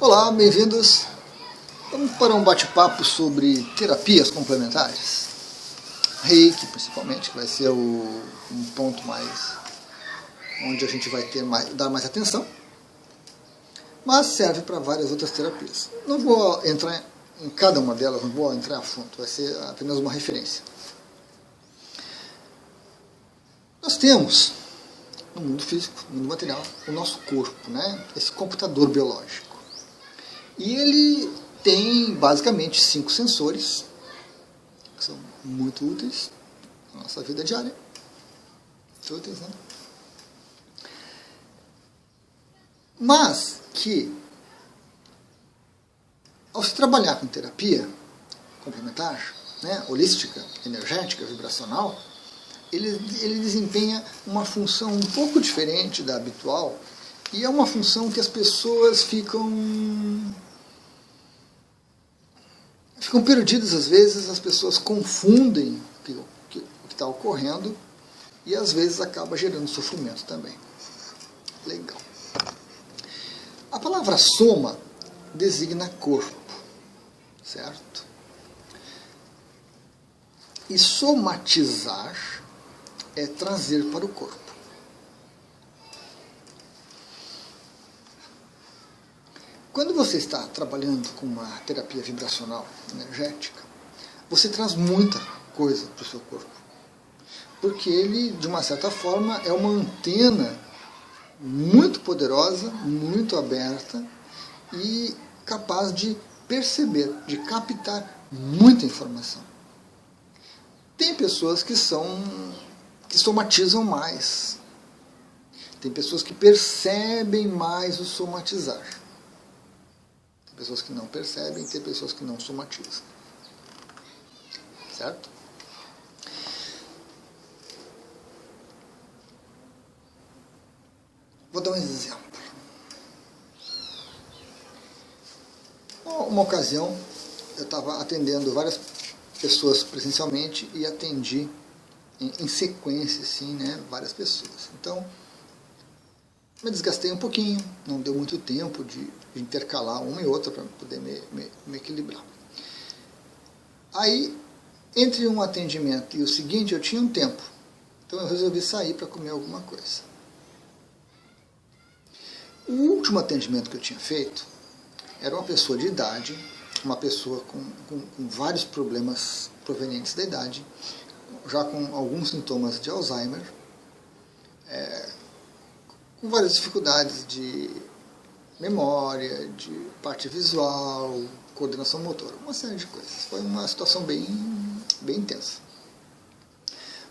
Olá, bem-vindos. Vamos para um bate-papo sobre terapias complementares. Reiki, principalmente, que vai ser um ponto mais onde a gente vai dar mais atenção, mas serve para várias outras terapias. Não vou entrar em cada uma delas, não vou entrar a fundo, vai ser apenas uma referência. Nós temos, no mundo físico, no mundo material, o nosso corpo, né? Esse computador biológico. E ele tem basicamente 5 sensores, que são muito úteis na nossa vida diária. Muito úteis, né? Mas que, ao se trabalhar com terapia complementar, né, holística, energética, vibracional, ele desempenha uma função um pouco diferente da habitual, e é uma função que as pessoas ficam perdidas às vezes, as pessoas confundem o que está ocorrendo e às vezes acaba gerando sofrimento também. Legal. A palavra soma designa corpo, certo? E somatizar é trazer para o corpo. Quando você está trabalhando com uma terapia vibracional energética, você traz muita coisa para o seu corpo. Porque ele, de uma certa forma, é uma antena muito poderosa, muito aberta e capaz de perceber, de captar muita informação. Tem pessoas que somatizam mais. Tem pessoas que percebem mais o somatizar. Tem pessoas que não percebem, tem pessoas que não somatizam. Certo? Vou dar um exemplo. Uma ocasião, eu estava atendendo várias pessoas presencialmente e atendi em sequência, assim, né, várias pessoas. Então, me desgastei um pouquinho, não deu muito tempo de intercalar uma e outra para poder me equilibrar. Aí, entre um atendimento e o seguinte, eu tinha um tempo. Então eu resolvi sair para comer alguma coisa. O último atendimento que eu tinha feito era uma pessoa de idade, uma pessoa com vários problemas provenientes da idade, já com alguns sintomas de Alzheimer, com várias dificuldades de memória, de parte visual, coordenação motora, uma série de coisas. Foi uma situação bem intensa.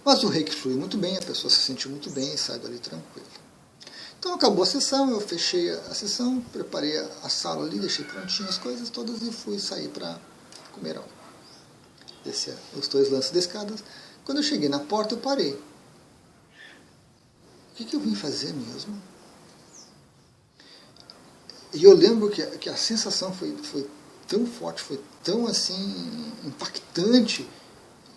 Mas o reiki flui muito bem, a pessoa se sentiu muito bem e saiu dali tranquila. Então acabou a sessão, eu fechei a sessão, preparei a sala ali, deixei prontinho as coisas todas e fui sair para comer algo. Desci os 2 lances de escadas. Quando eu cheguei na porta, eu parei. O que eu vim fazer mesmo? E eu lembro que a sensação foi tão forte, foi tão assim impactante,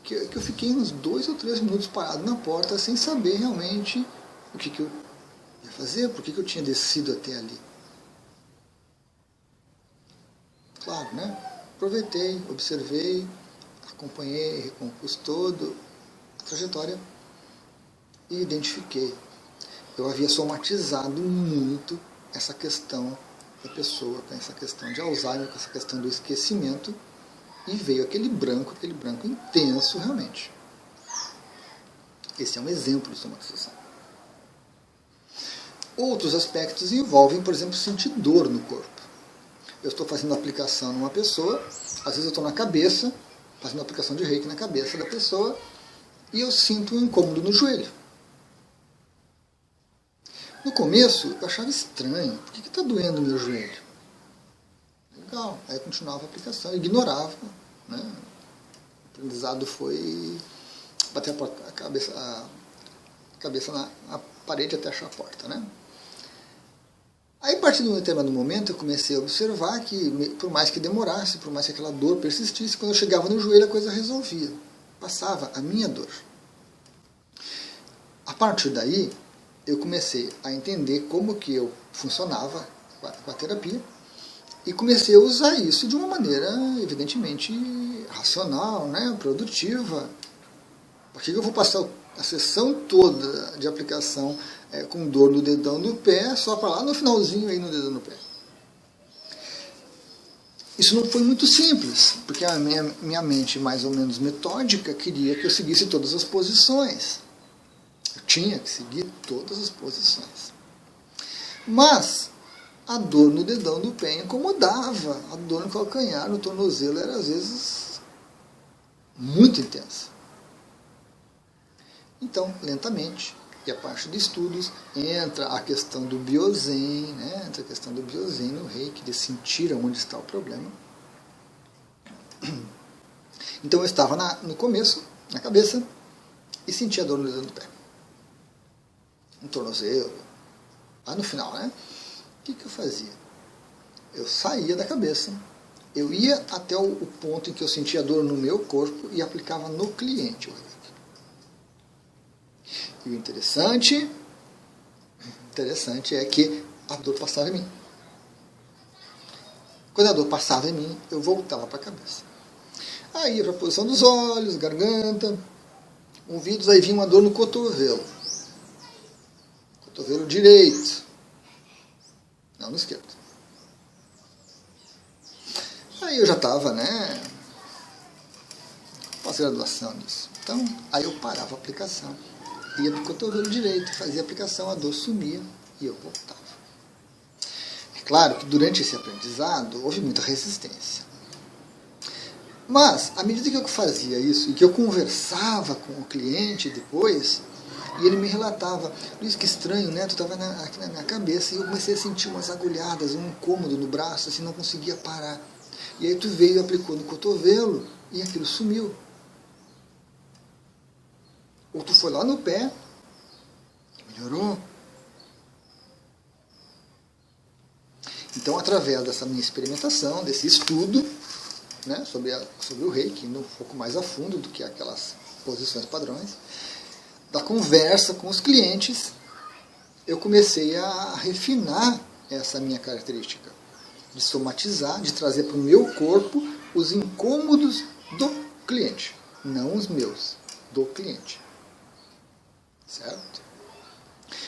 que eu fiquei uns 2 ou 3 minutos parado na porta sem saber realmente o que eu ia fazer, por que eu tinha descido até ali. Claro, né? Aproveitei, observei, acompanhei, recompus toda a trajetória e identifiquei. Eu havia somatizado muito essa questão da pessoa, com essa questão de Alzheimer, com essa questão do esquecimento, e veio aquele branco intenso realmente. Esse é um exemplo de somatização. Outros aspectos envolvem, por exemplo, sentir dor no corpo. Eu estou fazendo aplicação numa pessoa, às vezes eu estou na cabeça, fazendo aplicação de reiki na cabeça da pessoa, e eu sinto um incômodo no joelho. No começo, eu achava estranho. Por que está doendo o meu joelho? Legal. Aí eu continuava a aplicação, eu ignorava. Né? O aprendizado foi bater a cabeça na parede até achar a porta. Né? Aí, a partir de um determinado momento, eu comecei a observar que, por mais que demorasse, por mais que aquela dor persistisse, quando eu chegava no joelho, a coisa resolvia. Passava a minha dor. A partir daí, eu comecei a entender como que eu funcionava com a terapia E comecei a usar isso de uma maneira, evidentemente, racional, né, produtiva. Por que eu vou passar a sessão toda de aplicação com dor no dedão do pé, só para lá no finalzinho aí no dedão do pé? Isso não foi muito simples, porque a minha mente mais ou menos metódica queria que eu seguisse todas as posições. Eu tinha que seguir todas as posições. Mas a dor no dedão do pé incomodava, a dor no calcanhar, no tornozelo era às vezes muito intensa. Então, lentamente, e a parte de estudos, entra a questão do Biozen, né? Entra a questão do Biozen no Reiki, de sentir onde está o problema. Então eu estava no começo, na cabeça, e sentia a dor no dedo do pé. No tornozelo, lá no final, né? O que eu fazia? Eu saía da cabeça, eu ia até o ponto em que eu sentia dor no meu corpo e aplicava no cliente o Reiki. E o interessante é que a dor passava em mim. Quando a dor passava em mim, eu voltava para a cabeça. Aí ia para a posição dos olhos, garganta, ouvidos, aí vinha uma dor no cotovelo. Cotovelo direito. Não, no esquerdo. Aí eu já estava, né, pós-graduação nisso. Então, aí eu parava a aplicação. Ia do cotovelo direito, fazia a aplicação, a dor sumia e eu voltava. É claro que durante esse aprendizado houve muita resistência. Mas, à medida que eu fazia isso e que eu conversava com o cliente depois, e ele me relatava, Luiz, que estranho, né? Tu estava aqui na minha cabeça e eu comecei a sentir umas agulhadas, um incômodo no braço, assim, não conseguia parar. E aí tu veio e aplicou no cotovelo e aquilo sumiu. Ou tu foi lá no pé, melhorou. Então, através dessa minha experimentação, desse estudo, né, sobre o Reiki, indo um pouco mais a fundo do que aquelas posições padrões, da conversa com os clientes, eu comecei a refinar essa minha característica, de somatizar, de trazer para o meu corpo os incômodos do cliente, não os meus, do cliente. Certo?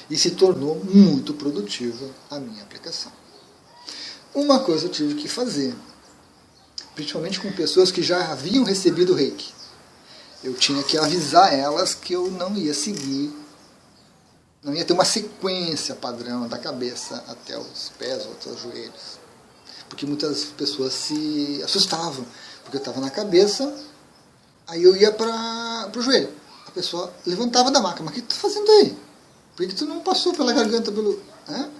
E se tornou muito produtiva a minha aplicação. Uma coisa eu tive que fazer, principalmente com pessoas que já haviam recebido o Reiki. Eu tinha que avisar elas que eu não ia seguir, não ia ter uma sequência padrão da cabeça até os pés ou até os joelhos. Porque muitas pessoas se assustavam, porque eu estava na cabeça, aí eu ia para o joelho. A pessoa levantava da maca, mas o que tu está fazendo aí? Por que tu não passou pela garganta, pelo... Né?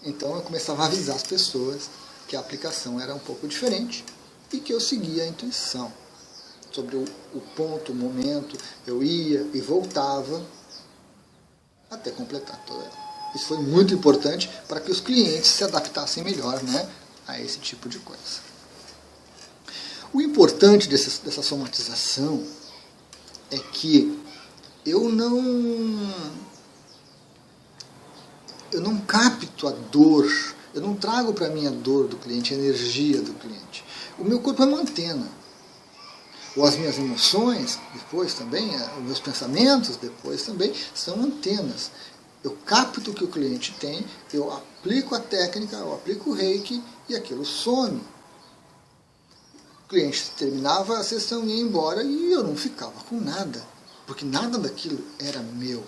Então eu começava a avisar as pessoas que a aplicação era um pouco diferente e que eu seguia a intuição. Sobre o ponto, o momento, eu ia e voltava até completar toda ela. Isso foi muito importante para que os clientes se adaptassem melhor, né, a esse tipo de coisa. O importante dessa somatização é que eu não capto a dor, eu não trago para mim a dor do cliente, a energia do cliente. O meu corpo é uma antena. Ou as minhas emoções, depois também, os meus pensamentos, depois também, são antenas. Eu capto o que o cliente tem, eu aplico a técnica, eu aplico o Reiki e aquilo some. O cliente terminava a sessão e ia embora e eu não ficava com nada, porque nada daquilo era meu.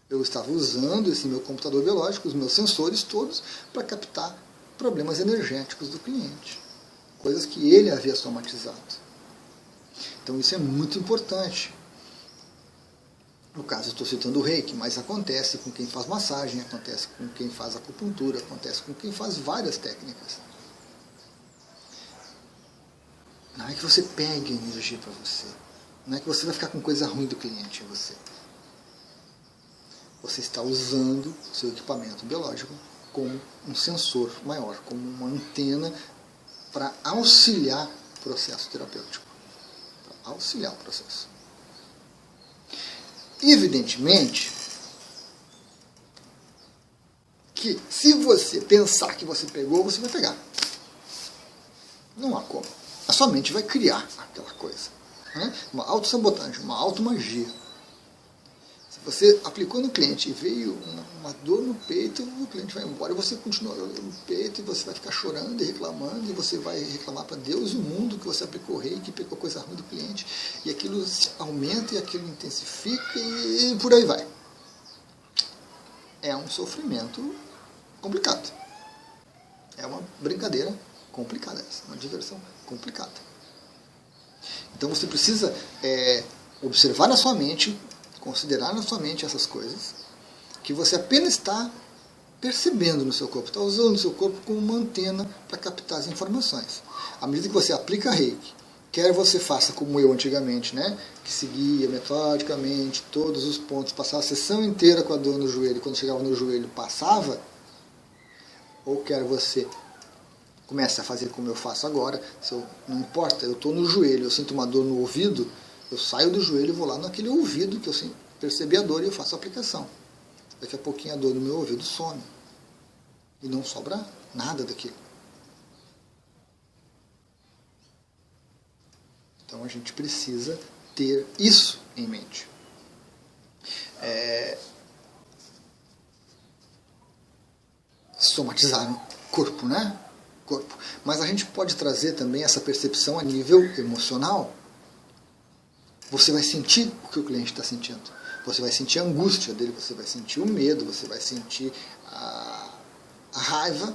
Eu estava usando esse meu computador biológico, os meus sensores todos, para captar problemas energéticos do cliente. Coisas que ele havia somatizado. Então isso é muito importante. No caso, eu estou citando o Reiki, mas acontece com quem faz massagem, acontece com quem faz acupuntura, acontece com quem faz várias técnicas. Não é que você pegue a energia para você. Não é que você vai ficar com coisa ruim do cliente em você. Você está usando o seu equipamento biológico como um sensor maior, como uma antena para auxiliar o processo terapêutico. Para auxiliar o processo. Evidentemente que se você pensar que você pegou, você vai pegar. Não há como. A sua mente vai criar aquela coisa. Né? Uma autossabotagem, uma automagia. Se você aplicou no cliente e veio uma dor no peito, o cliente vai embora e você continua no peito e você vai ficar chorando e reclamando e você vai reclamar para Deus e o mundo que você aplicou reiki, pegou coisa ruim do cliente e aquilo aumenta e aquilo intensifica e por aí vai. É um sofrimento complicado. É uma brincadeira complicada essa, uma diversão complicada. Então você precisa observar na sua mente, considerar na sua mente essas coisas, que você apenas está percebendo no seu corpo, está usando o seu corpo como uma antena para captar as informações. À medida que você aplica reiki, quer você faça como eu antigamente, né, que seguia metodicamente todos os pontos, passava a sessão inteira com a dor no joelho, quando chegava no joelho passava, ou quer você comece a fazer como eu faço agora, não importa, eu estou no joelho, eu sinto uma dor no ouvido, eu saio do joelho e vou lá naquele ouvido que eu percebi a dor e eu faço a aplicação. Daqui a pouquinho a dor no meu ouvido some. E não sobra nada daquilo. Então a gente precisa ter isso em mente. Somatizar o corpo, né? Corpo. Mas a gente pode trazer também essa percepção a nível emocional. Você vai sentir o que o cliente está sentindo. Você vai sentir a angústia dele, você vai sentir o medo, você vai sentir a raiva.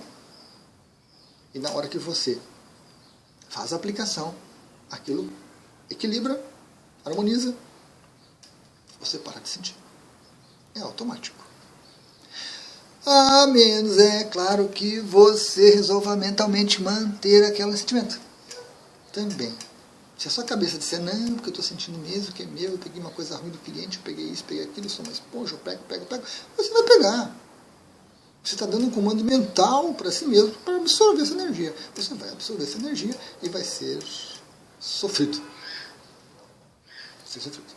E na hora que você faz a aplicação, aquilo equilibra, harmoniza, você para de sentir. É automático. A menos, é claro, que você resolva mentalmente manter aquele sentimento. Também. Se a sua cabeça disser, não, porque eu estou sentindo mesmo que é meu, eu peguei uma coisa ruim do cliente, eu peguei isso, peguei aquilo, eu sou uma esponja, eu pego, você vai pegar. Você está dando um comando mental para si mesmo para absorver essa energia. Você vai absorver essa energia e vai ser sofrido. Vai ser sofrido.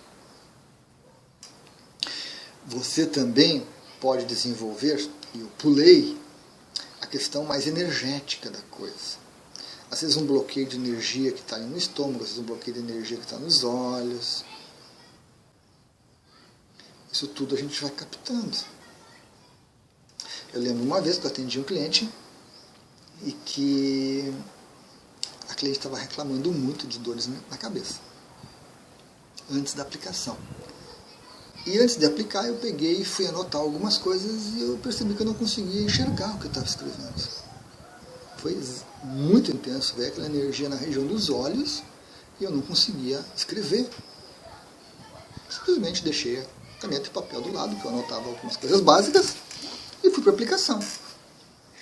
Você também pode desenvolver, e eu pulei, a questão mais energética da coisa. Às vezes um bloqueio de energia que está ali no estômago, às vezes um bloqueio de energia que está nos olhos. Isso tudo a gente vai captando. Eu lembro uma vez que eu atendi um cliente e que a cliente estava reclamando muito de dores na cabeça, antes da aplicação. E antes de aplicar, eu peguei e fui anotar algumas coisas e eu percebi que eu não conseguia enxergar o que eu estava escrevendo. Foi muito intenso ver aquela energia na região dos olhos e eu não conseguia escrever. Simplesmente deixei a caneta e papel do lado, que eu anotava algumas coisas básicas, e fui para a aplicação.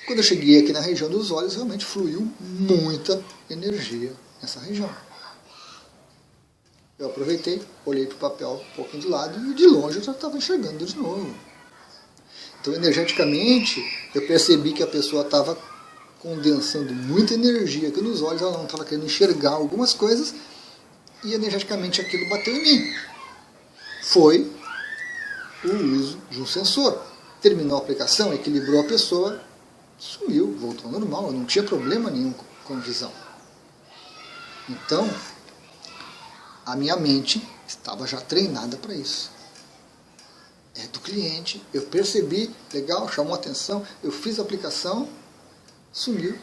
Quando eu cheguei aqui na região dos olhos, realmente fluiu muita energia nessa região. Eu aproveitei, olhei para o papel um pouquinho de lado e de longe eu já estava enxergando de novo. Então, energeticamente, eu percebi que a pessoa estava condensando muita energia aqui nos olhos, ela não estava querendo enxergar algumas coisas e energeticamente aquilo bateu em mim. Foi o uso de um sensor. Terminou a aplicação, equilibrou a pessoa, sumiu, voltou ao normal, eu não tinha problema nenhum com a visão. Então, a minha mente estava já treinada para isso. É do cliente, eu percebi, legal, chamou a atenção, eu fiz a aplicação, sumiu,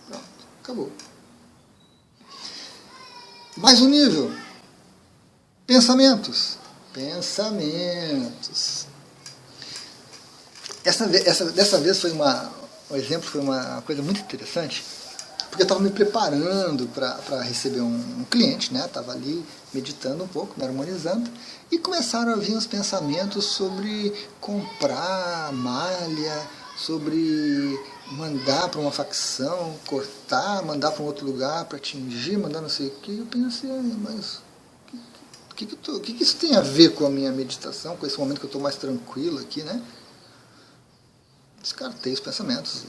pronto, acabou. Mais um nível. Pensamentos. Dessa vez foi um exemplo, foi uma coisa muito interessante, porque eu estava me preparando para receber um cliente, né? Estava ali meditando um pouco, me harmonizando, e começaram a vir os pensamentos sobre comprar malha, sobre mandar para uma facção, cortar, mandar para um outro lugar para atingir, mandar não sei o que. Eu pensei, mas o que isso tem a ver com a minha meditação, com esse momento que eu estou mais tranquilo aqui, né? Descartei os pensamentos,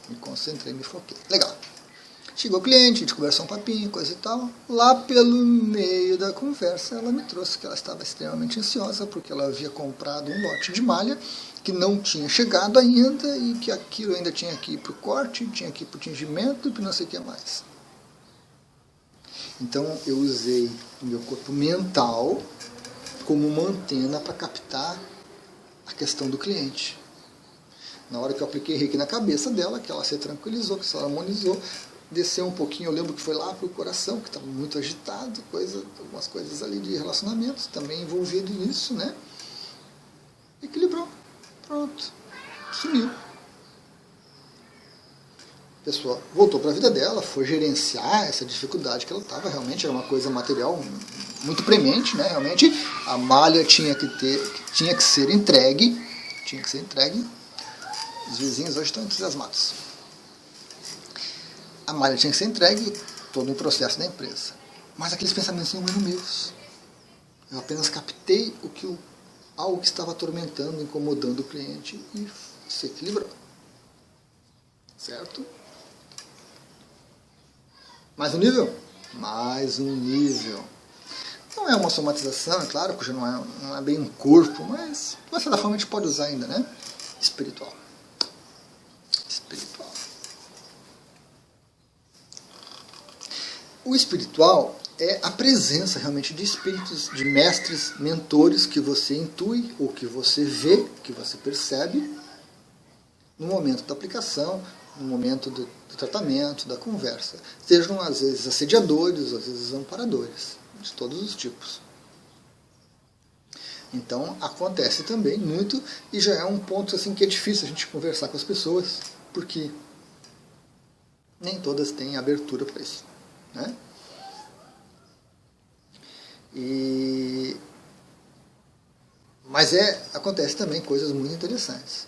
me concentrei, me foquei. Legal. Chegou o cliente, a gente conversou um papinho, coisa e tal. Lá pelo meio da conversa, ela me trouxe que ela estava extremamente ansiosa, porque ela havia comprado um lote de malha que não tinha chegado ainda e que aquilo ainda tinha que ir para o corte, tinha que ir para o tingimento e para não sei o que mais. Então eu usei o meu corpo mental como uma antena para captar a questão do cliente. Na hora que eu apliquei reiki na cabeça dela, que ela se tranquilizou, que se harmonizou, desceu um pouquinho, eu lembro que foi lá para o coração, que estava muito agitado, algumas coisas ali de relacionamentos também envolvido nisso, né? Equilibrou. Pronto. Sumiu. A pessoa voltou para a vida dela, foi gerenciar essa dificuldade que ela estava, realmente era uma coisa material muito premente, né? Realmente a malha tinha que ser entregue. Os vizinhos hoje estão entusiasmados. A malha tinha que ser entregue, todo o processo da empresa. Mas aqueles pensamentos não eram meus. Eu apenas captei algo que estava atormentando, incomodando o cliente e se equilibrou. Certo? Mais um nível? Mais um nível. Não é uma somatização, é claro, porque não é bem um corpo, mas de certa forma a gente pode usar ainda, né? Espiritual. O espiritual é a presença realmente de espíritos, de mestres, mentores que você intui, ou que você vê, que você percebe, no momento da aplicação, no momento do tratamento, da conversa. Sejam, às vezes, assediadores, às vezes, amparadores, de todos os tipos. Então, acontece também muito, e já é um ponto assim, que é difícil a gente conversar com as pessoas, porque nem todas têm abertura para isso. Né? Mas acontece também coisas muito interessantes.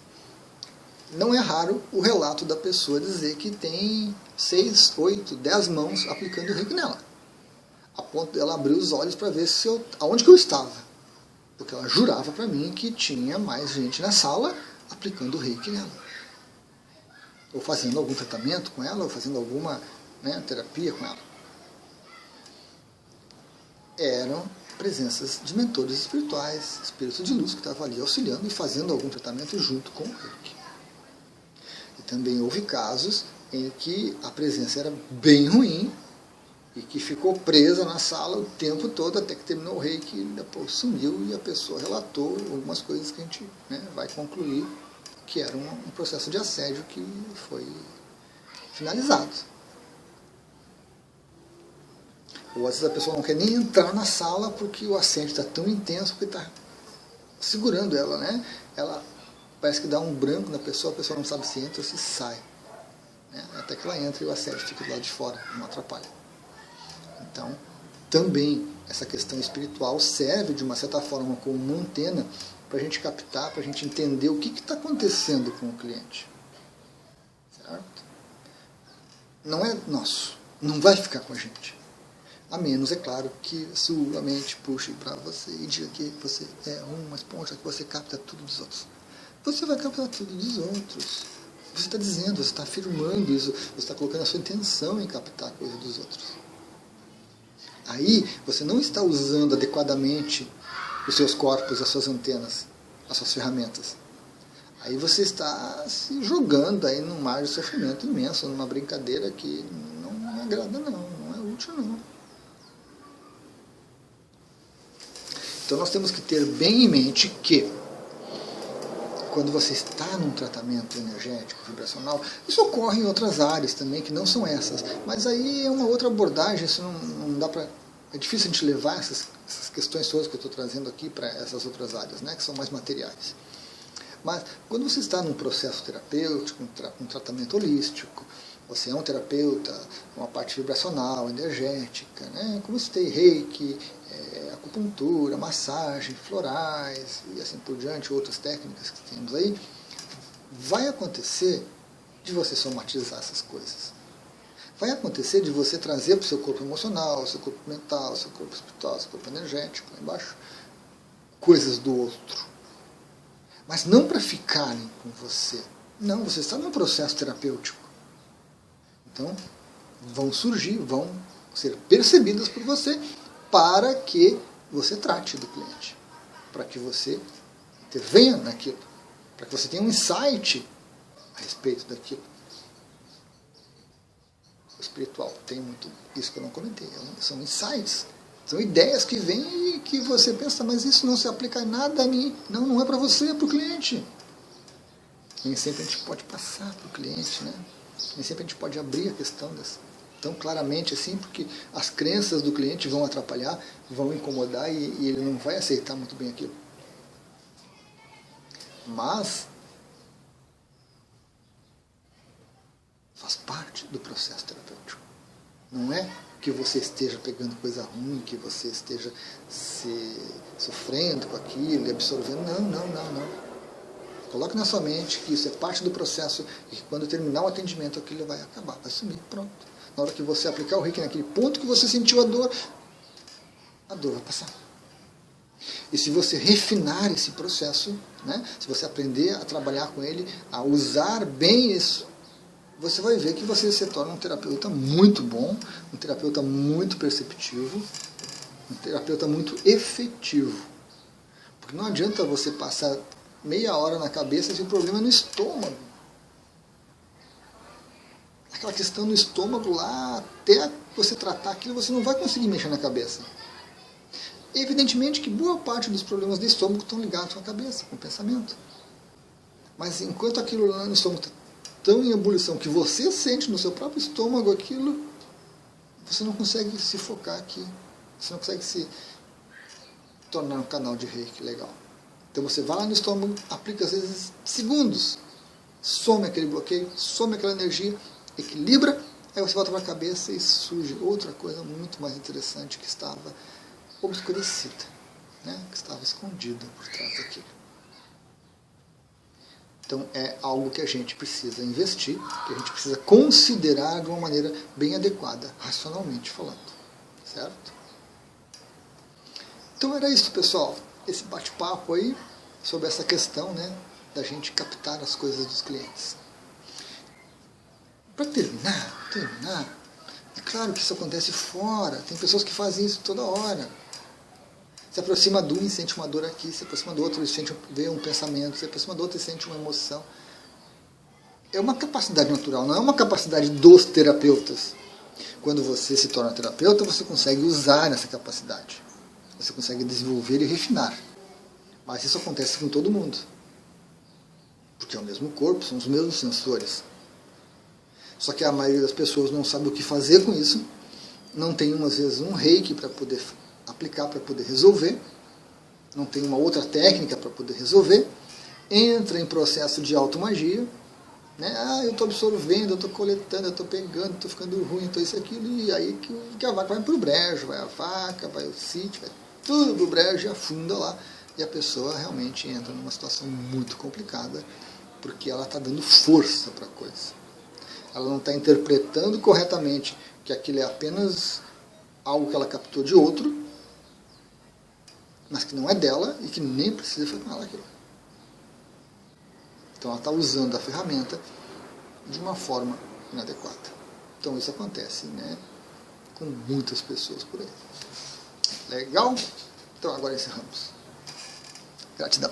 Não é raro o relato da pessoa dizer que tem 6, 8, 10 mãos aplicando o reiki nela. A ponto dela abrir os olhos para ver aonde que eu estava. Porque ela jurava para mim que tinha mais gente na sala aplicando o reiki nela. Ou fazendo algum tratamento com ela, ou fazendo alguma terapia com ela. Eram presenças de mentores espirituais, espíritos de luz que estavam ali auxiliando e fazendo algum tratamento junto com o reiki. E também houve casos em que a presença era bem ruim e que ficou presa na sala o tempo todo até que terminou o reiki e depois sumiu e a pessoa relatou algumas coisas que a gente vai concluir que era um processo de assédio que foi finalizado. Ou às vezes a pessoa não quer nem entrar na sala porque o assédio está tão intenso que está segurando ela, né? Ela parece que dá um branco na pessoa, a pessoa não sabe se entra ou se sai. Né? Até que ela entra e o assédio fica do lado de fora, não atrapalha. Então, também essa questão espiritual serve de uma certa forma como uma antena para a gente captar, para a gente entender o que está acontecendo com o cliente. Certo? Não é nosso, não vai ficar com a gente. A menos, é claro, que sua mente puxe para você e diga que você é uma esponja, que você capta tudo dos outros. Você vai captar tudo dos outros. Você está dizendo, você está afirmando isso, você está colocando a sua intenção em captar a coisa dos outros. Aí, você não está usando adequadamente os seus corpos, as suas antenas, as suas ferramentas. Aí você está se jogando aí num mar de sofrimento imenso, numa brincadeira que não agrada não é útil não. Então nós temos que ter bem em mente que quando você está num tratamento energético, vibracional, isso ocorre em outras áreas também, que não são essas. Mas aí é uma outra abordagem, isso não dá para... É difícil a gente levar essas questões todas que eu estou trazendo aqui para essas outras áreas, né, que são mais materiais. Mas quando você está num processo terapêutico, um tratamento holístico, você é um terapeuta, uma parte vibracional, energética, né, como eu citei, reiki, acupuntura, massagem, florais e assim por diante, outras técnicas que temos aí, vai acontecer de você somatizar essas coisas. Vai acontecer de você trazer para o seu corpo emocional, seu corpo mental, seu corpo espiritual, seu corpo energético, lá embaixo, coisas do outro. Mas não para ficarem com você. Não, você está num processo terapêutico. Então, vão surgir, vão ser percebidas por você para que você trate do cliente. Para que você intervenha naquilo. Para que você tenha um insight a respeito daquilo. espiritual tem muito isso que eu não comentei. São insights, são ideias que vêm e que você pensa, mas isso não se aplica em nada a mim. Não, não é para você, é para o cliente. Nem sempre a gente pode passar para o cliente, né? Nem sempre a gente pode abrir a questão tão claramente assim, porque as crenças do cliente vão atrapalhar, vão incomodar e ele não vai aceitar muito bem aquilo. Mas faz parte do processo terapêutico. Não é que você esteja pegando coisa ruim, que você esteja sofrendo com aquilo e absorvendo. Não. Coloque na sua mente que isso é parte do processo e que quando terminar o atendimento aquilo vai acabar, vai sumir, pronto. Na hora que você aplicar o Reiki naquele ponto que você sentiu a dor vai passar. E se você refinar esse processo, né, se você aprender a trabalhar com ele, a usar bem isso, você vai ver que você se torna um terapeuta muito bom, um terapeuta muito perceptivo, um terapeuta muito efetivo. Porque não adianta você passar meia hora na cabeça se o problema é no estômago. Aquela questão no estômago lá, até você tratar aquilo, você não vai conseguir mexer na cabeça. Evidentemente que boa parte dos problemas do estômago estão ligados com a cabeça, com o pensamento. Mas enquanto aquilo lá no estômago está tão em ebulição que você sente no seu próprio estômago aquilo, você não consegue se focar aqui. Você não consegue se tornar um canal de Reiki legal. Então você vai lá no estômago, aplica às vezes segundos, some aquele bloqueio, some aquela energia, equilibra, aí você volta para a cabeça e surge outra coisa muito mais interessante que estava obscurecida, né? Que estava escondida por trás daquilo. Então é algo que a gente precisa investir, que a gente precisa considerar de uma maneira bem adequada, racionalmente falando. Certo? Então era isso, pessoal. Esse bate-papo aí sobre essa questão, né, da gente captar as coisas dos clientes. Para terminar, é claro que isso acontece fora. Tem pessoas que fazem isso toda hora. Se aproxima de um e sente uma dor aqui, se aproxima do outro e vê um pensamento, se aproxima do outro e sente uma emoção. É uma capacidade natural, não é uma capacidade dos terapeutas. Quando você se torna terapeuta, você consegue usar essa capacidade. Você consegue desenvolver e refinar. Mas isso acontece com todo mundo. Porque é o mesmo corpo, são os mesmos sensores. Só que a maioria das pessoas não sabe o que fazer com isso, não tem, às vezes, um reiki para poder aplicar, para poder resolver, não tem uma outra técnica para poder resolver, entra em processo de automagia, né? Eu estou absorvendo, eu estou coletando, eu estou pegando, estou ficando ruim, estou isso e aquilo, e aí que a vaca vai para o brejo, vai a vaca, vai o sítio, vai tudo para o brejo e afunda lá, e a pessoa realmente entra numa situação muito complicada, porque ela está dando força para a coisa. Ela não está interpretando corretamente que aquilo é apenas algo que ela captou de outro, mas que não é dela e que nem precisa fazer com ela aquilo. Então ela está usando a ferramenta de uma forma inadequada. Então isso acontece, né, com muitas pessoas por aí. Legal? Então agora encerramos. Gratidão.